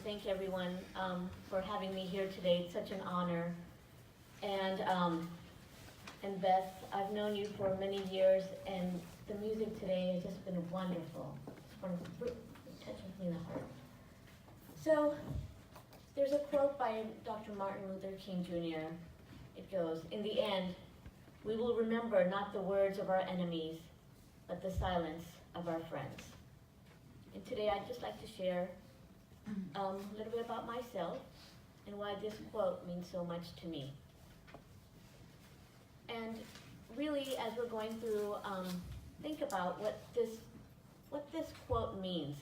thank everyone for having me here today. It's such an honor. And Beth, I've known you for many years, and the music today has just been wonderful. It's wonderful. It touches me in the heart. So, there's a quote by Dr. Martin Luther King Jr. It goes, "In the end, we will remember not the words of our enemies, but the silence of our friends." And today I'd just like to share a little bit about myself and why this quote means so much to me. And really, as we're going through, think about what this quote means,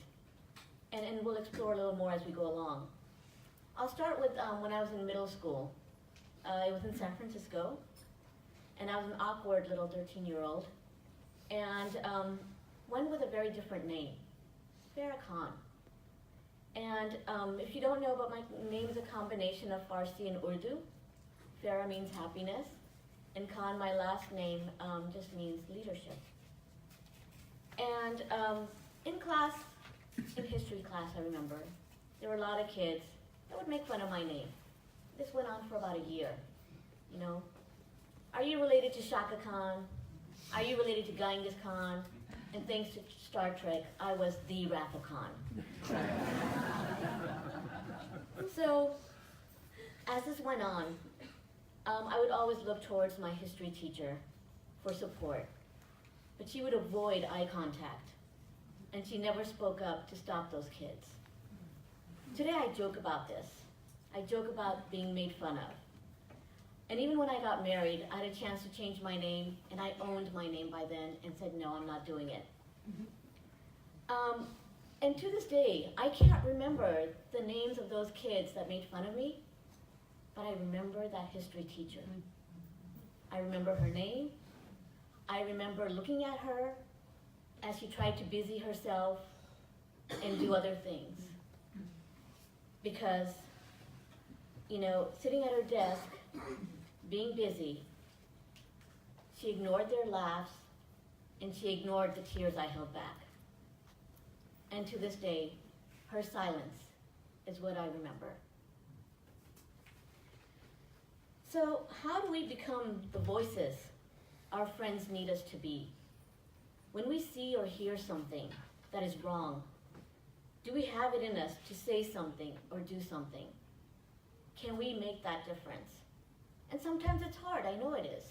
and we'll explore a little more as we go along. I'll start with when I was in middle school. It was in San Francisco, and I was an awkward little 13-year-old, and one with a very different name, Farrah Khan. And if you don't know about my name, is a combination of Farsi and Urdu. Farrah means happiness, and Khan, my last name, just means leadership. And in class, in history class, I remember, there were a lot of kids that would make fun of my name. This went on for about a year, you know. Are you related to Shaka Khan? Are you related to Genghis Khan? And thanks to Star Trek, I was the Wrath of Khan. So, as this went on, I would always look towards my history teacher for support, but she would avoid eye contact, and she never spoke up to stop those kids. Today I joke about this. I joke about being made fun of. And even when I got married, I had a chance to change my name, and I owned my name by then and said, no, I'm not doing it. And to this day, I can't remember the names of those kids that made fun of me, but I remember that history teacher. I remember her name. I remember looking at her as she tried to busy herself and do other things. Because, you know, sitting at her desk, being busy, she ignored their laughs, and she ignored the tears I held back. And to this day, her silence is what I remember. So how do we become the voices our friends need us to be? When we see or hear something that is wrong, do we have it in us to say something or do something? Can we make that difference? And sometimes it's hard, I know it is.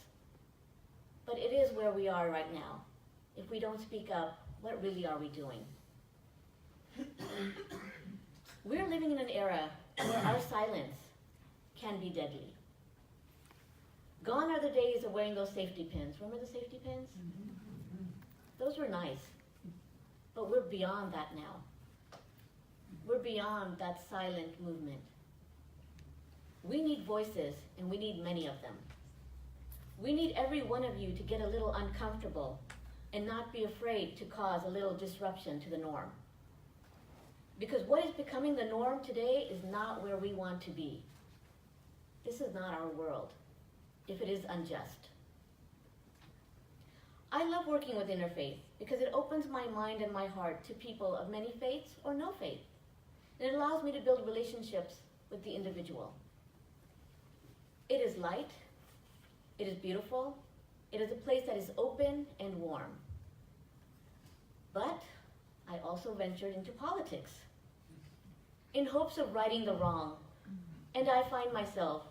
But it is where we are right now. If we don't speak up, what really are we doing? We're living in an era where our silence can be deadly. Gone are the days of wearing those safety pins. Remember the safety pins? Those were nice. But we're beyond that now. We're beyond that silent movement. We need voices, and we need many of them. We need every one of you to get a little uncomfortable and not be afraid to cause a little disruption to the norm. Because what is becoming the norm today is not where we want to be. This is not our world, if it is unjust. I love working with Interfaith because it opens my mind and my heart to people of many faiths or no faith. And it allows me to build relationships with the individual. It is light, it is beautiful, it is a place that is open and warm. But I also ventured into politics in hopes of righting the wrong. And I find myself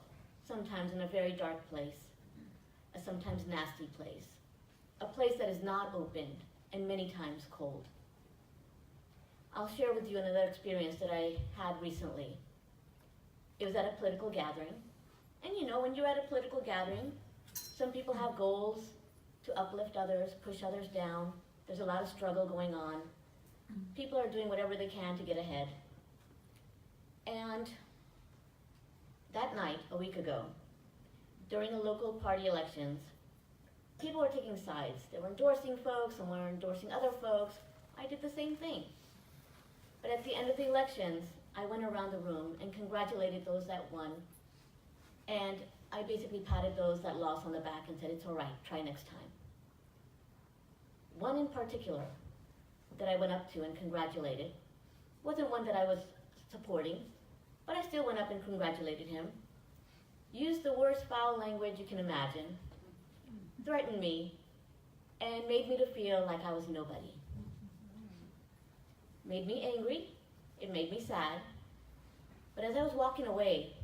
sometimes in a very dark place, a sometimes nasty place, a place that is not open and many times cold. I'll share with you another experience that I had recently. It was at a political gathering. And you know, when you're at a political gathering, some people have goals to uplift others, push others down. There's a lot of struggle going on. People are doing whatever they can to get ahead. And that night, a week ago, during the local party elections, people were taking sides. They were endorsing folks, some were endorsing other folks. I did the same thing. But at the end of the elections, I went around the room and congratulated those that won. And I basically patted those that lost on the back and said, it's all right, try next time. One in particular that I went up to and congratulated wasn't one that I was supporting, but I still went up and congratulated him, used the worst foul language you can imagine, threatened me, and made me to feel like I was nobody. Made me angry, it made me sad, but as I was walking away,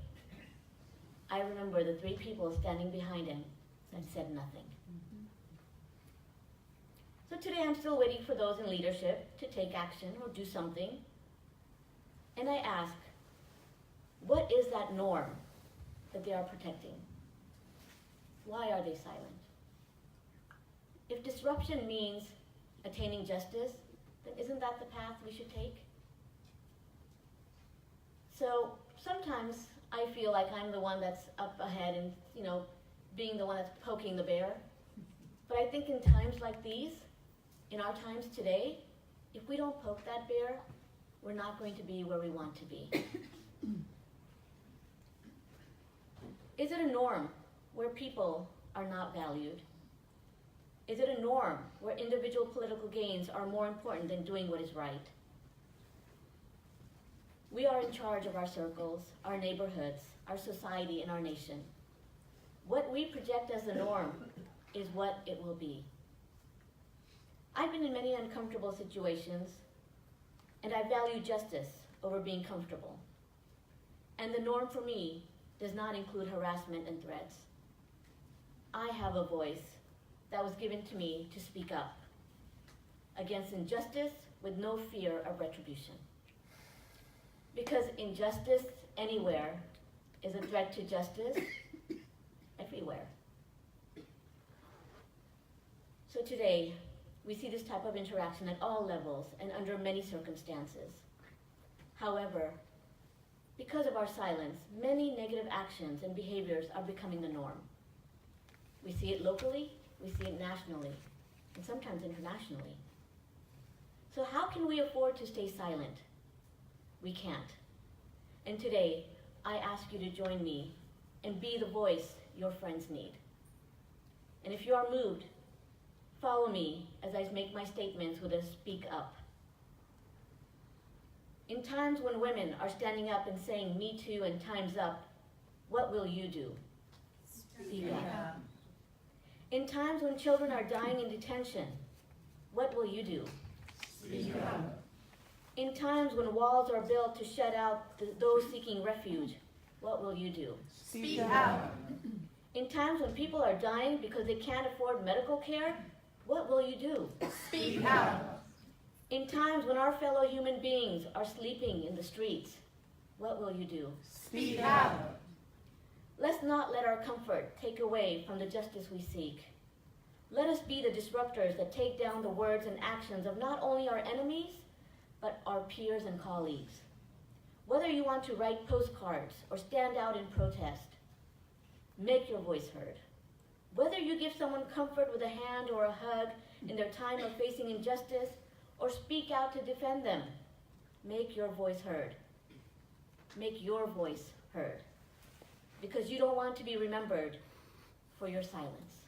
I remember the 3 people standing behind him and said nothing. So today I'm still waiting for those in leadership to take action or do something. And I ask, what is that norm that they are protecting? Why are they silent? If disruption means attaining justice, then isn't that the path we should take? So sometimes I feel like I'm the one that's up ahead and, being the one that's poking the bear. But I think in times like these, in our times today, if we don't poke that bear, we're not going to be where we want to be. Is it a norm where people are not valued? Is it a norm where individual political gains are more important than doing what is right? We are in charge of our circles, our neighborhoods, our society, and our nation. What we project as the norm is what it will be. I've been in many uncomfortable situations, and I value justice over being comfortable. And the norm for me does not include harassment and threats. I have a voice that was given to me to speak up against injustice with no fear of retribution. Because injustice anywhere is a threat to justice everywhere. So today, we see this type of interaction at all levels and under many circumstances. However, because of our silence, many negative actions and behaviors are becoming the norm. We see it locally, we see it nationally, and sometimes internationally. So how can we afford to stay silent? We can't. And today, I ask you to join me and be the voice your friends need. And if you are moved, follow me as I make my statements with a speak up. In times when women are standing up and saying me too and time's up, what will you do? Speak up. In times when children are dying in detention, what will you do? Speak up. In times when walls are built to shut out those seeking refuge, what will you do? Speak out. In times when people are dying because they can't afford medical care, what will you do? Speak out. In times when our fellow human beings are sleeping in the streets, what will you do? Speak out. Let's not let our comfort take away from the justice we seek. Let us be the disruptors that take down the words and actions of not only our enemies, but our peers and colleagues. Whether you want to write postcards or stand out in protest, make your voice heard. Whether you give someone comfort with a hand or a hug in their time of facing injustice, or speak out to defend them, make your voice heard. Make your voice heard. Because you don't want to be remembered for your silence.